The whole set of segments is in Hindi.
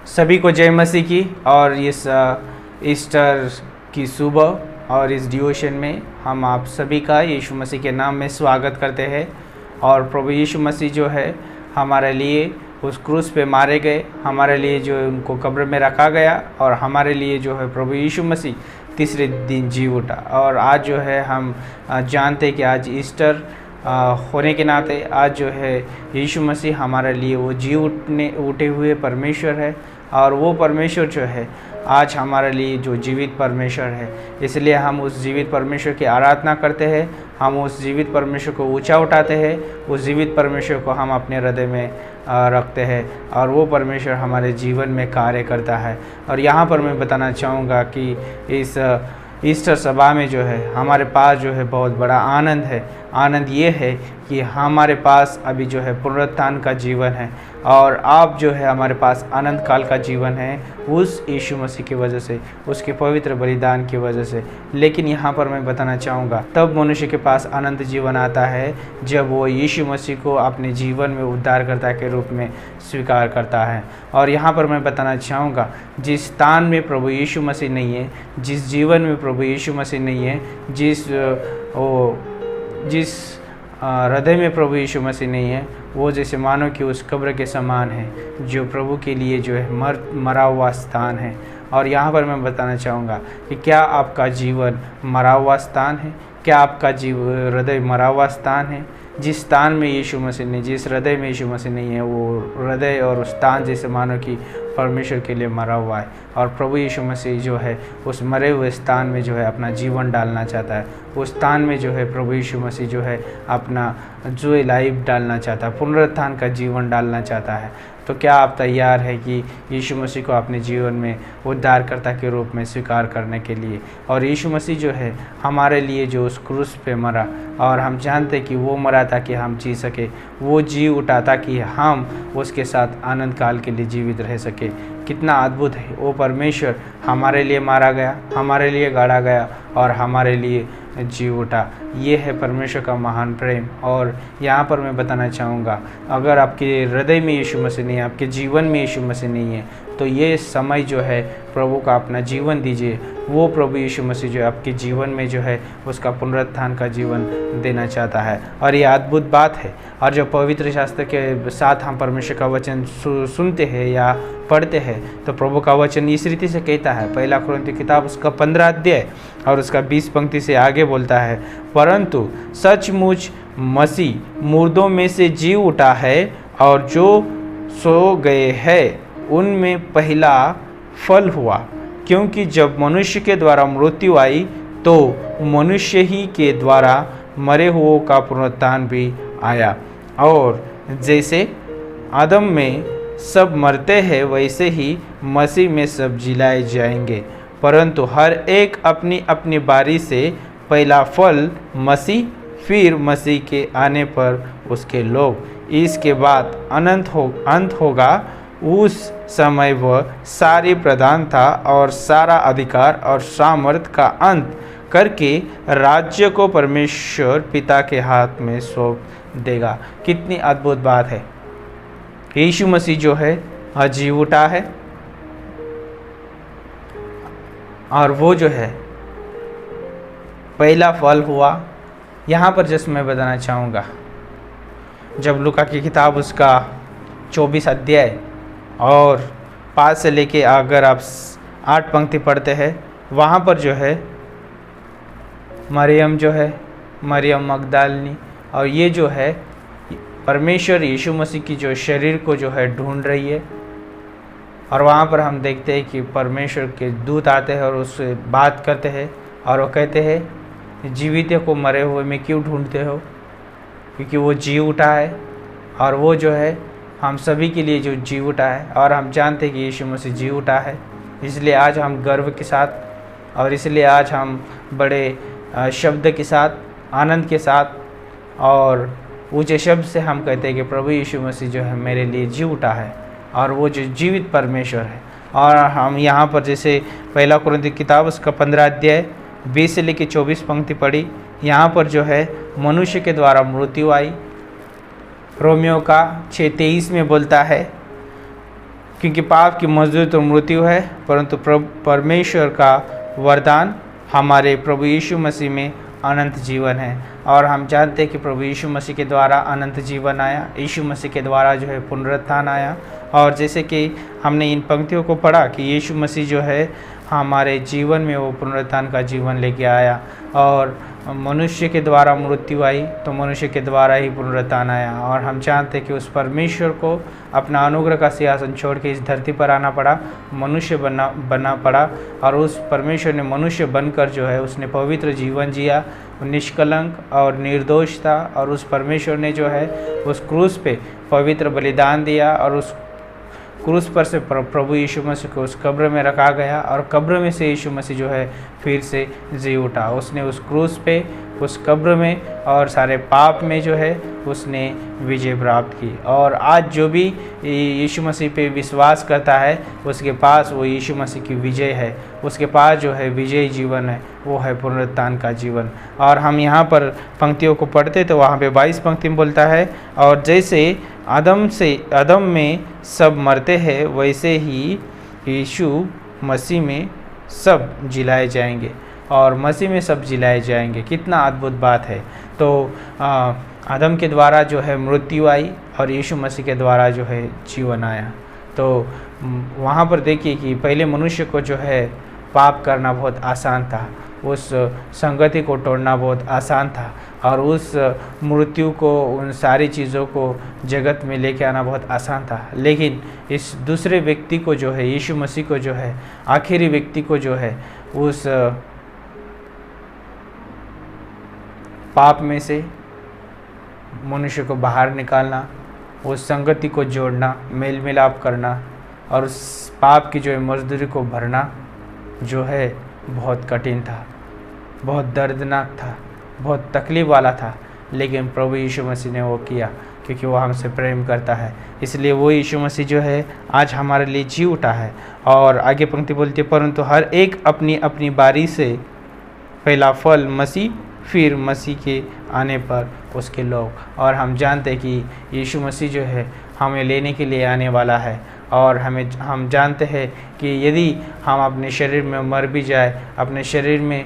सभी को जय मसीह की। और इस ईस्टर की सुबह और इस डिवोशन में हम आप सभी का यीशु मसीह के नाम में स्वागत करते हैं। और प्रभु यीशु मसीह जो है हमारे लिए उस क्रूस पे मारे गए, हमारे लिए जो उनको कब्र में रखा गया, और हमारे लिए जो है प्रभु यीशु मसीह तीसरे दिन जी उठा। और आज जो है हम जानते हैं कि आज ईस्टर होने के नाते आज जो है यीशु मसीह हमारे लिए वो जी उठे हुए परमेश्वर है। और वो परमेश्वर जो है आज हमारे लिए जो जीवित परमेश्वर है, इसलिए हम उस जीवित परमेश्वर की आराधना करते हैं। हम उस जीवित परमेश्वर को ऊंचा उठाते हैं, उस जीवित परमेश्वर को हम अपने हृदय में रखते हैं, और वो परमेश्वर हमारे जीवन में कार्य करता है। और यहाँ पर मैं बताना चाहूँगा कि इस ईस्टर सभा में जो है हमारे पास जो है बहुत बड़ा आनंद है। आनंद ये है कि हमारे पास अभी जो है पुनरुत्थान का जीवन है, और अब जो है हमारे पास अनंत काल का जीवन है उस यीशु मसीह की वजह से, उसके पवित्र बलिदान की वजह से। लेकिन यहाँ पर मैं बताना चाहूँगा तब मनुष्य के पास अनंत जीवन आता है जब वो यीशु मसीह को अपने जीवन में उद्धारकर्ता के रूप में स्वीकार करता है। और यहाँ पर मैं बताना चाहूँगा जिस स्थान में प्रभु यीशु मसीह नहीं है, जिस जीवन में प्रभु यीशु मसीह नहीं है, जिस हृदय में प्रभु यीशु मसीह नहीं है, वो जैसे मानो कि उस कब्र के समान है जो प्रभु के लिए जो है मरा हुआ स्थान है। और यहाँ पर मैं बताना चाहूँगा कि क्या आपका जीवन मरा हुआ स्थान है? क्या आपका हृदय मरा हुआ स्थान है? जिस स्थान में यीशु मसीह नहीं, जिस हृदय में यीशु मसीह नहीं है, वो हृदय और उस स्थान जैसे मानो कि परमेश्वर के लिए मरा हुआ है। और प्रभु यीशु मसीह जो है उस मरे हुए स्थान में जो है अपना जीवन डालना चाहता है। उस स्थान में जो है प्रभु यीशु मसीह जो है अपना जो लाइफ डालना चाहता है, पुनरुत्थान का जीवन डालना चाहता है। तो क्या आप तैयार है कि यीशु मसीह को अपने जीवन में उद्धारकर्ता के रूप में स्वीकार करने के लिए? और यीशु मसीह जो है हमारे लिए जो उस क्रूस पे मरा, और हम जानते हैं कि वो मरा ताकि हम जी सके, वो जी उठा ताकि हम उसके साथ आनंद काल के लिए जीवित रह सके। कितना अद्भुत है! वो परमेश्वर हमारे लिए मारा गया, हमारे लिए गाड़ा गया, और हमारे लिए जी उठा। ये है परमेश्वर का महान प्रेम। और यहाँ पर मैं बताना चाहूँगा अगर आपके हृदय में यीशु मसीह नहीं है, आपके जीवन में यीशु मसीह नहीं है, तो ये समय जो है प्रभु का अपना जीवन दीजिए। वो प्रभु यीशु मसीह जो है आपके जीवन में जो है उसका पुनरुत्थान का जीवन देना चाहता है। और ये अद्भुत बात है। और जो पवित्र शास्त्र के साथ हम परमेश्वर का वचन सुनते हैं या पढ़ते हैं, तो प्रभु का वचन इस रीति से कहता है, पहला कुरिन्थियों किताब उसका 15 अध्याय और उसका 20 पंक्ति से आगे बोलता है, परंतु सचमुच मसीह मुर्दों में से जी उठा है, और जो सो गए हैं उनमें पहला फल हुआ। क्योंकि जब मनुष्य के द्वारा मृत्यु आई, तो मनुष्य ही के द्वारा मरे हुओं का पुनरुत्थान भी आया। और जैसे आदम में सब मरते हैं, वैसे ही मसीह में सब जिलाए जाएंगे, परंतु हर एक अपनी अपनी बारी से पहला फल मसीह, फिर मसीह के आने पर उसके लोग। इसके बाद अंत होगा। उस समय वह सारी प्रधानता और सारा अधिकार और सामर्थ का अंत करके राज्य को परमेश्वर पिता के हाथ में सौंप देगा। कितनी अद्भुत बात है! यीशु मसीह जो है जी उठा है, और वो जो है पहला फल हुआ। यहाँ पर जस्ट मैं बताना चाहूँगा, जब लूका की किताब उसका 24 अध्याय और 5 से लेके अगर आप 8 पंक्ति पढ़ते हैं, वहाँ पर जो है मरियम जो है, मरियम मगदलिनी, और ये जो है परमेश्वर यीशु मसीह की जो शरीर को जो है ढूंढ रही है। और वहाँ पर हम देखते हैं कि परमेश्वर के दूत आते हैं और उससे बात करते हैं, और वो कहते हैं जीवित को मरे हुए में क्यों ढूंढते हो? क्योंकि वो जी उठा है, और वो जो है हम सभी के लिए जो जी उठा है। और हम जानते हैं कि यीशु मसीह जी उठा है, इसलिए आज हम गर्व के साथ, और इसलिए आज हम बड़े शब्द के साथ, आनंद के साथ और ऊंचे शब्द से हम कहते हैं कि प्रभु यीशु मसीह जो है मेरे लिए जी उठा है, और वो जो जीवित परमेश्वर है। और हम यहाँ पर जैसे पहला कुरिन्थियों किताब उसका 15 अध्याय 20 से लेकर 24 पंक्ति पढ़ी, यहाँ पर जो है मनुष्य के द्वारा मृत्यु आई। रोमियो का 6:23 में बोलता है, क्योंकि पाप की मजदूरी तो मृत्यु है, परंतु परमेश्वर का वरदान हमारे प्रभु यीशु मसीह में अनंत जीवन है। और हम जानते हैं कि प्रभु यीशु मसीह के द्वारा अनंत जीवन आया, यीशु मसीह के द्वारा जो है पुनरुत्थान आया। और जैसे कि हमने इन पंक्तियों को पढ़ा कि यीशु मसीह जो है हमारे जीवन में वो पुनरुत्थान का जीवन लेके आया, और मनुष्य के द्वारा मृत्यु आई तो मनुष्य के द्वारा ही पुनरुत्थान आया। और हम जानते हैं कि उस परमेश्वर को अपना अनुग्रह का सिंहासन छोड़ के इस धरती पर आना पड़ा, मनुष्य बनना पड़ा, और उस परमेश्वर ने मनुष्य बनकर जो है उसने पवित्र जीवन जिया, निष्कलंक और निर्दोष था। और उस परमेश्वर ने जो है उस क्रूस पे पवित्र बलिदान दिया, और उस क्रूस पर से प्रभु यीशु मसीह को उस कब्र में रखा गया, और कब्र में से यीशु मसीह जो है फिर से जी उठा। उसने उस क्रूस पे, उस कब्र में और सारे पाप में जो है उसने विजय प्राप्त की। और आज जो भी यीशु मसीह पे विश्वास करता है उसके पास वो यीशु मसीह की विजय है, उसके पास जो है विजयी जीवन है, वो है पुनरुत्थान का जीवन। और हम यहाँ पर पंक्तियों को पढ़ते तो वहाँ पे 22 पंक्ति में बोलता है, और जैसे आदम में सब मरते हैं वैसे ही यीशु मसीह में सब जिलाए जाएंगे, और मसीह में सब जिलाए जाएंगे। कितना अद्भुत बात है। तो आदम के द्वारा जो है मृत्यु आई और यीशु मसीह के द्वारा जो है जीवन आया। तो वहाँ पर देखिए कि पहले मनुष्य को जो है पाप करना बहुत आसान था, उस संगति को तोड़ना बहुत आसान था, और उस मृत्यु को, उन सारी चीज़ों को जगत में लेके आना बहुत आसान था। लेकिन इस दूसरे व्यक्ति को जो है, यीशु मसीह को जो है, आखिरी व्यक्ति को जो है उस पाप में से मनुष्य को बाहर निकालना, उस संगति को जोड़ना, मेल मिलाप करना, और उस पाप की जो है मजदूरी को भरना जो है बहुत कठिन था, बहुत दर्दनाक था, बहुत तकलीफ वाला था। लेकिन प्रभु यीशु मसीह ने वो किया क्योंकि वो हमसे प्रेम करता है। इसलिए वो यीशु मसीह जो है आज हमारे लिए जी उठा है। और आगे पंक्ति बोलती है, परंतु हर एक अपनी अपनी बारी से, पहला फल मसीह, फिर मसीह के आने पर उसके लोग। और हम जानते हैं कि यीशु मसीह जो है हमें लेने के लिए आने वाला है, और हम जानते हैं कि यदि हम अपने शरीर में मर भी जाए, अपने शरीर में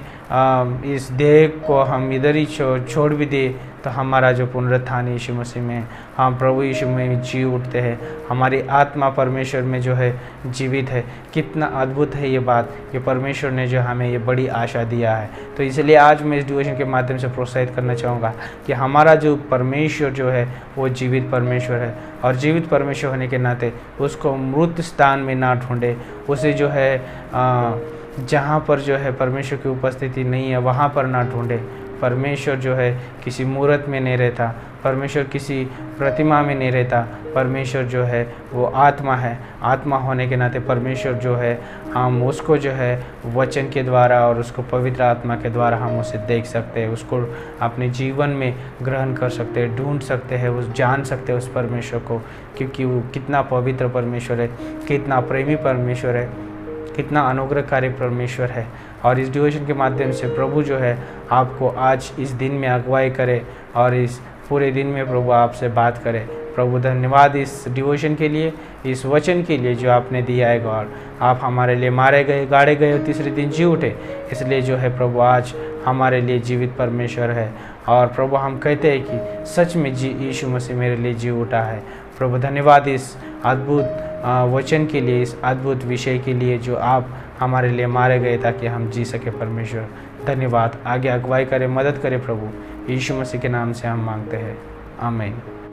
इस देह को हम इधर ही छोड़ भी दे, तो हमारा जो पुनरुत्थान यीशु मसीह में, हम प्रभु यीशु में जी उठते हैं, हमारी आत्मा परमेश्वर में जो है जीवित है। कितना अद्भुत है ये बात कि परमेश्वर ने जो हमें ये बड़ी आशा दिया है। तो इसलिए आज मैं इस डिवोशन के माध्यम से प्रोत्साहित करना चाहूँगा कि हमारा जो परमेश्वर जो है वो जीवित परमेश्वर है, और जीवित परमेश्वर होने के नाते उसको मृत स्थान में ना ढूंढे, उसे जो है जहाँ पर जो है परमेश्वर की उपस्थिति नहीं है वहाँ पर ना ढूंढे। परमेश्वर जो है किसी मूर्त में नहीं रहता, परमेश्वर किसी प्रतिमा में नहीं रहता, परमेश्वर जो है वो आत्मा है। आत्मा होने के नाते परमेश्वर जो है हम उसको जो है वचन के द्वारा और उसको पवित्र आत्मा के द्वारा हम उसे देख सकते हैं, उसको अपने जीवन में ग्रहण कर सकते हैं, ढूंढ सकते हैं, उस जान सकते हैं उस परमेश्वर को, क्योंकि वो कितना पवित्र परमेश्वर है, कितना प्रेमी परमेश्वर है, कितना अनुग्रहकारी परमेश्वर है। और इस डिवोशन के माध्यम से प्रभु जो है आपको आज इस दिन में अगुवाई करे, और इस पूरे दिन में प्रभु आपसे बात करे। प्रभु धन्यवाद इस डिवोशन के लिए, इस वचन के लिए जो आपने दिया है गॉड। आप हमारे लिए मारे गए, गाड़े गए और तीसरे दिन जी उठे, इसलिए जो है प्रभु आज हमारे लिए जीवित परमेश्वर है। और प्रभु हम कहते हैं कि सच में यीशु मसीह मेरे लिए जी उठा है। प्रभु धन्यवाद इस अद्भुत वचन के लिए, इस अद्भुत विषय के लिए जो आप हमारे लिए मारे गए ताकि हम जी सके। परमेश्वर धन्यवाद, आगे अगुवाई करें, मदद करें प्रभु, यीशु मसीह के नाम से हम मांगते हैं, आमीन।